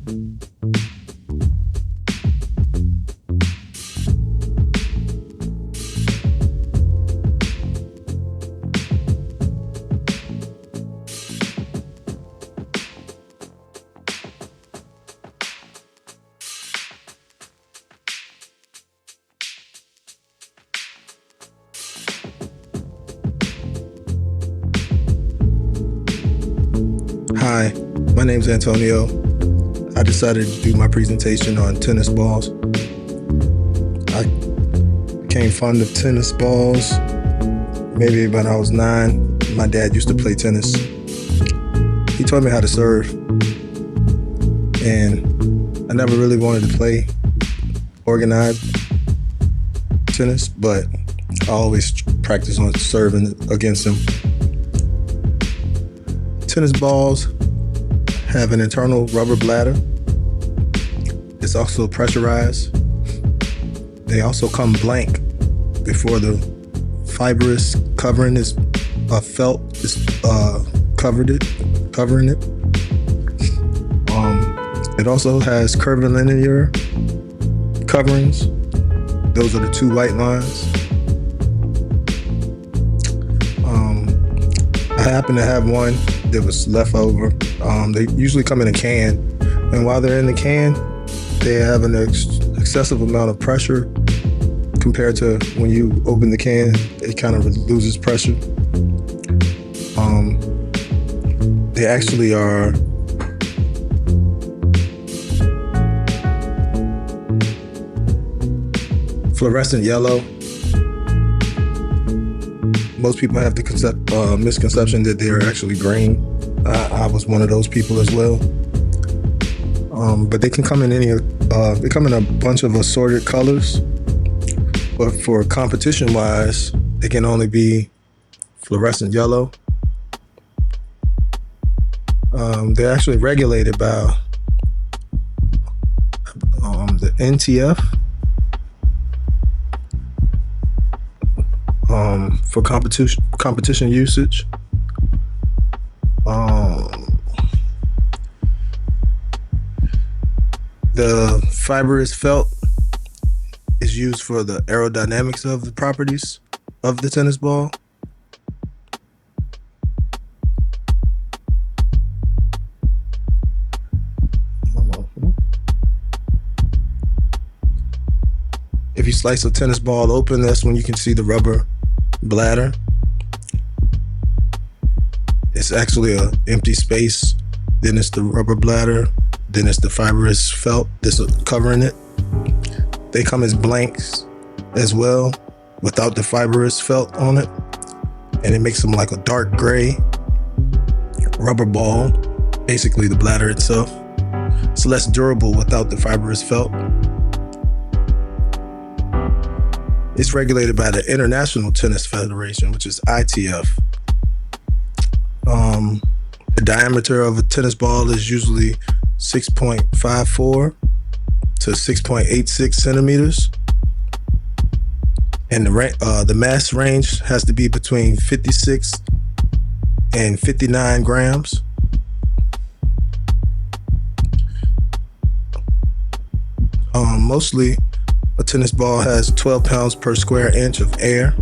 Hi, my name's Antonio. I decided to do my presentation on tennis balls. I became fond of tennis balls maybe when I was 9. My dad used to play tennis. He taught me how to serve, and I never really wanted to play organized tennis, but I always practiced on serving against him. Tennis balls have an internal rubber bladder. It's also pressurized. They also come blank before the fibrous covering is felt is covering it. It also has curvilinear coverings. Those are the 2 white lines. I happen to have one that was left over. They usually come in a can, and while they're in the can, they have an excessive amount of pressure compared to when you open the can. It kind of loses pressure. They actually are fluorescent yellow. Most people have the misconception that they're actually green. I was one of those people as well. But they can come in they come in a bunch of assorted colors. But for competition-wise, they can only be fluorescent yellow. They're actually regulated by the NTF. For competition usage. The fibrous felt is used for the aerodynamics of the properties of the tennis ball. If you slice a tennis ball open, that's when you can see the rubber bladder. It's actually an empty space. Then it's the rubber bladder. Then it's the fibrous felt that's covering it. They come as blanks as well, without the fibrous felt on it. And it makes them like a dark gray rubber ball, basically the bladder itself. It's less durable without the fibrous felt. It's regulated by the International Tennis Federation, which is ITF. The diameter of a tennis ball is usually 6.54 to 6.86 centimeters. And the mass range has to be between 56 and 59 grams. Mostly, a tennis ball has 12 pounds per square inch of air.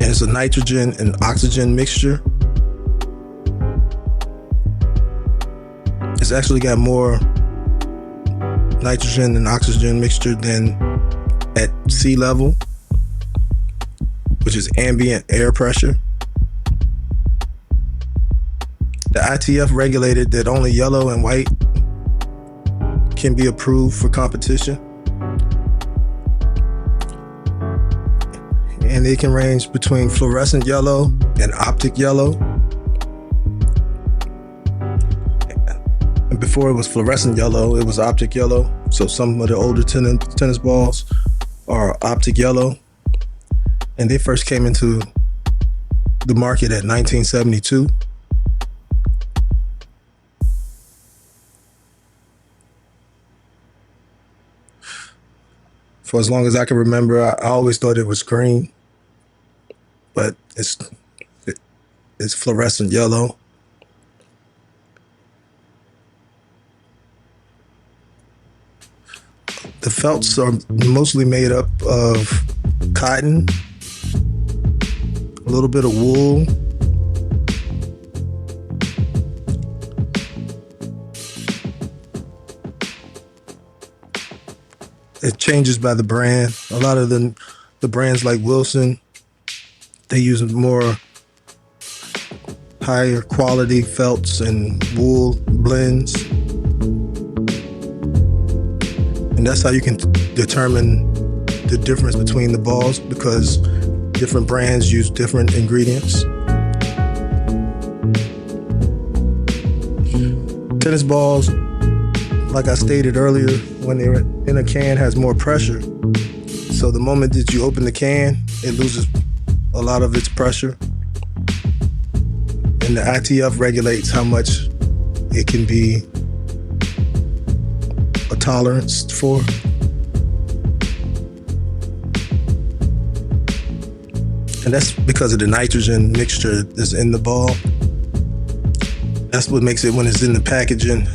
And it's a nitrogen and oxygen mixture. It's actually got more nitrogen and oxygen mixture than at sea level, which is ambient air pressure. The ITF regulated that only yellow and white can be approved for competition. And they can range between fluorescent yellow and optic yellow. And before it was fluorescent yellow, it was optic yellow. So some of the older tennis balls are optic yellow. And they first came into the market at 1972. For as long as I can remember, I always thought it was green, but it's fluorescent yellow. felts are mostly made up of cotton, a little bit of wool, it changes by the brand. A lot of the brands like Wilson, they use more higher quality felts and wool blends. And that's how you can determine the difference between the balls, because different brands use different ingredients. Tennis balls, like I stated earlier, when they're in a can, has more pressure. So the moment that you open the can, it loses a lot of its pressure. And the ITF regulates how much it can be a tolerance for. And that's because of the nitrogen mixture that's in the ball. That's what makes it, when it's in the packaging,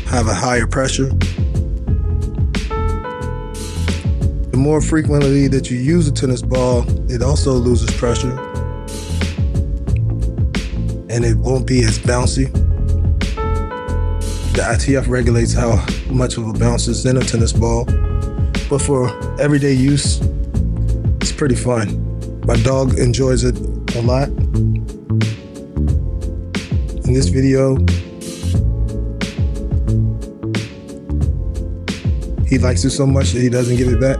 have a higher pressure. The more frequently that you use a tennis ball, it also loses pressure. And it won't be as bouncy. The ITF regulates how much of a bounce is in a tennis ball. But for everyday use, it's pretty fun. My dog enjoys it a lot. In this video, he likes it so much that he doesn't give it back.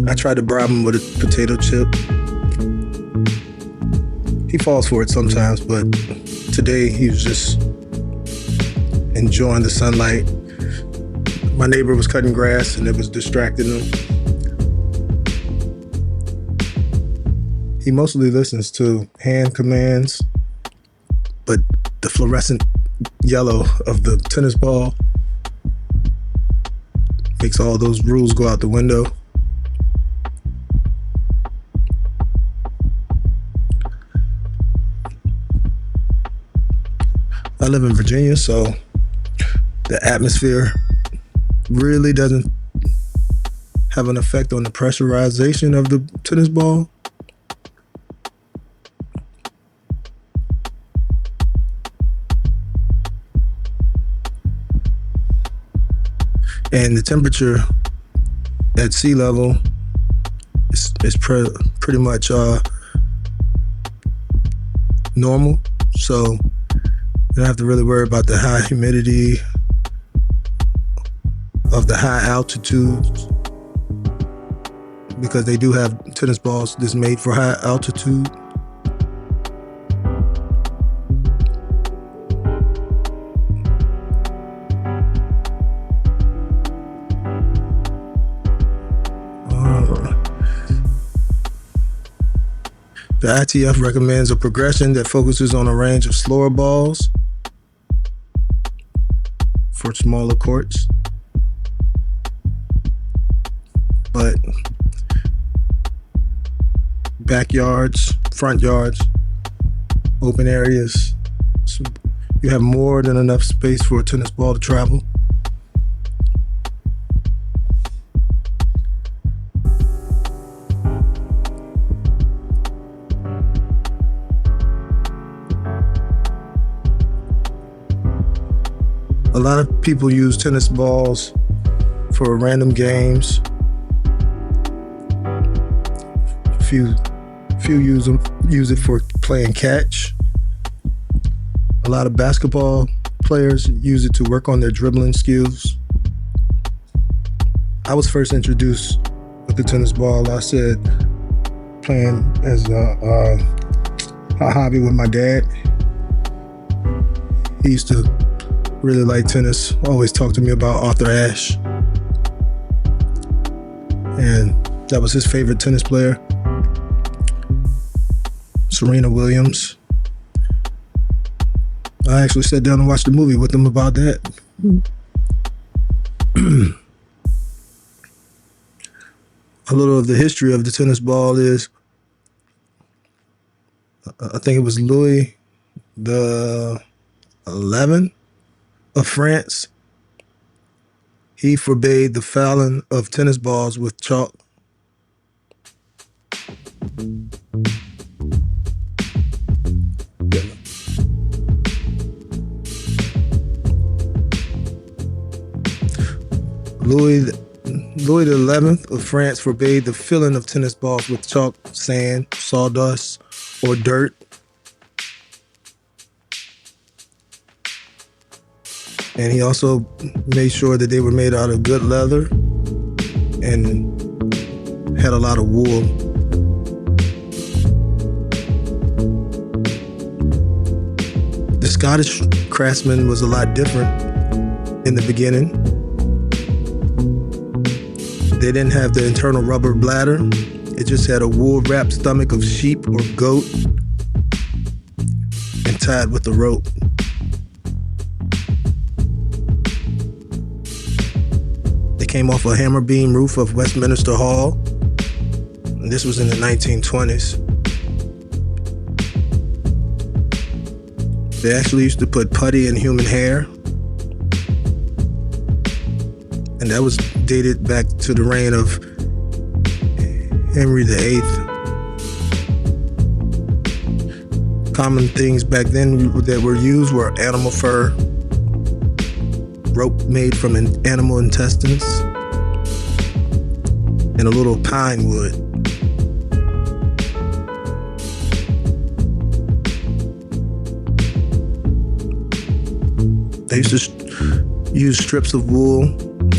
I tried to bribe him with a potato chip. He falls for it sometimes, but today he was just enjoying the sunlight. My neighbor was cutting grass and it was distracting him. He mostly listens to hand commands, but the fluorescent yellow of the tennis ball makes all those rules go out the window. I live in Virginia, so the atmosphere really doesn't have an effect on the pressurization of the tennis ball. And the temperature at sea level is pretty much normal, so you don't have to really worry about the high humidity of the high altitudes, because they do have tennis balls that's made for high altitude. The ITF recommends a progression that focuses on a range of slower balls for smaller courts. But backyards, front yards, open areas, so you have more than enough space for a tennis ball to travel. A lot of people use tennis balls for random games. Few use it for playing catch. A lot of basketball players use it to work on their dribbling skills. I was first introduced with the tennis ball, I said, playing as a hobby with my dad. He used to really like tennis, always talked to me about Arthur Ashe. And that was his favorite tennis player. Serena Williams. I actually sat down and watched a movie with him about that. A little of the history of the tennis ball is, I think it was Louis the 11th of France He forbade the fouling of tennis balls with chalk. Louis XI of France forbade the filling of tennis balls with chalk, sand, sawdust, or dirt. And he also made sure that they were made out of good leather and had a lot of wool. The Scottish craftsman was a lot different in the beginning. They didn't have the internal rubber bladder. It just had a wool-wrapped stomach of sheep or goat and tied with a rope. They came off a hammer beam roof of Westminster Hall. And this was in the 1920s. They actually used to put putty in human hair. And that was dated back to the reign of Henry VIII. Common things back then that were used were animal fur, rope made from animal intestines, and a little pine wood. They used to use strips of wool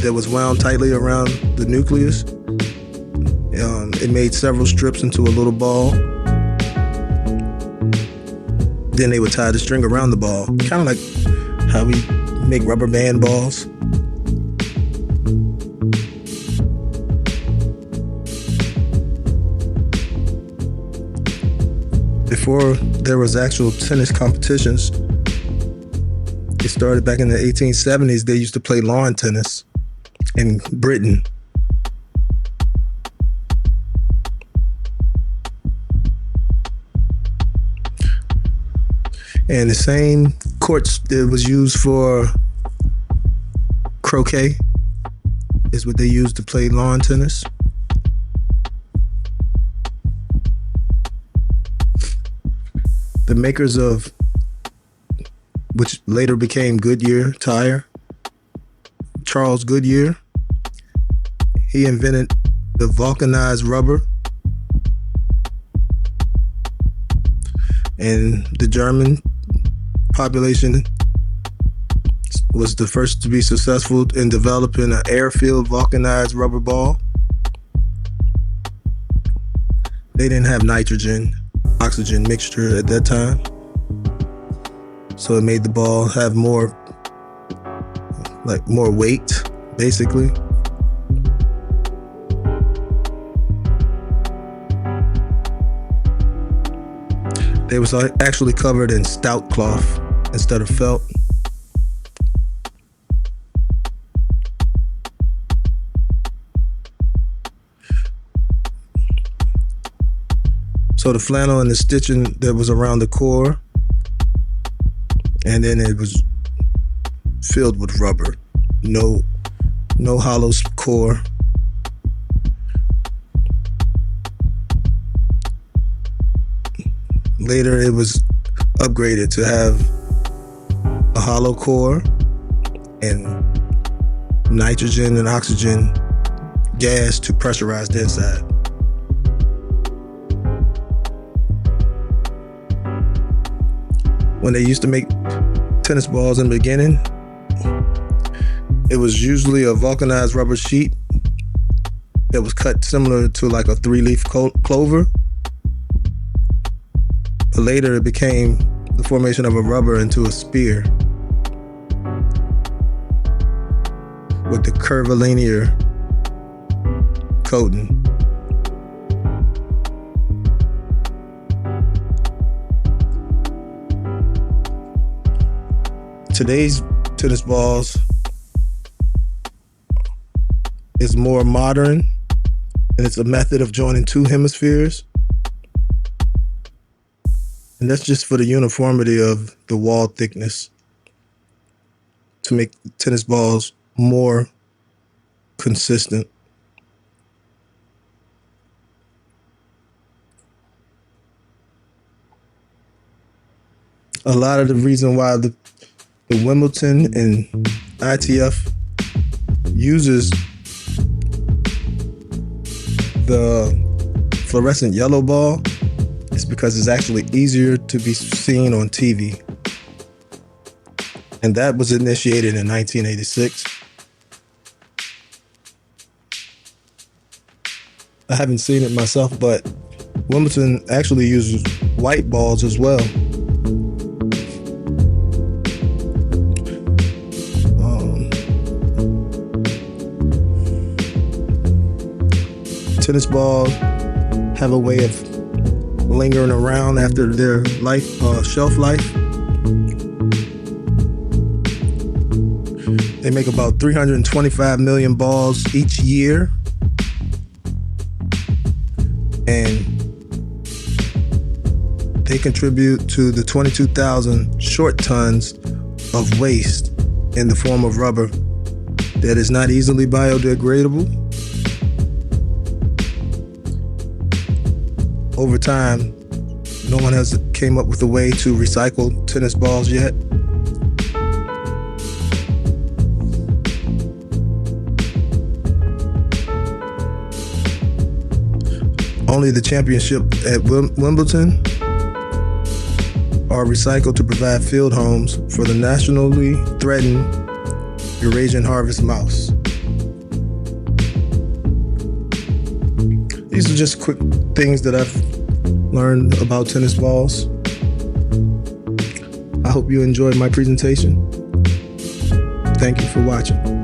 that was wound tightly around the nucleus. It made several strips into a little ball. Then they would tie the string around the ball, kind of like how we make rubber band balls. Before there was actual tennis competitions, it started back in the 1870s. They used to play lawn tennis in Britain. And the same courts that was used for croquet is what they used to play lawn tennis. The makers of, which later became Goodyear tire, Charles Goodyear, he invented the vulcanized rubber. And the German population was the first to be successful in developing an air-filled vulcanized rubber ball. They didn't have nitrogen, oxygen mixture at that time. So it made the ball have more weight, basically. They was actually covered in stout cloth instead of felt. So the flannel and the stitching that was around the core, and then it was filled with rubber. No hollow core. Later, it was upgraded to have a hollow core and nitrogen and oxygen gas to pressurize the inside. When they used to make tennis balls in the beginning, it was usually a vulcanized rubber sheet that was cut similar to like a 3-leaf clover. But later it became the formation of a rubber into a spear with the curvilinear coating. Today's tennis balls is more modern, and it's a method of joining two hemispheres. And that's just for the uniformity of the wall thickness to make tennis balls more consistent. A lot of the reason why the Wimbledon and ITF uses the fluorescent yellow ball is because it's actually easier to be seen on TV. And that was initiated in 1986. I haven't seen it myself, but Wimbledon actually uses white balls as well. Tennis balls have a way of lingering around after their shelf life. They make about 325 million balls each year. And they contribute to the 22,000 short tons of waste in the form of rubber that is not easily biodegradable. Over time, no one has came up with a way to recycle tennis balls yet. Only the championship at Wimbledon are recycled to provide field homes for the nationally threatened Eurasian harvest mouse. These are just quick things that I've learned about tennis balls. I hope you enjoyed my presentation. Thank you for watching.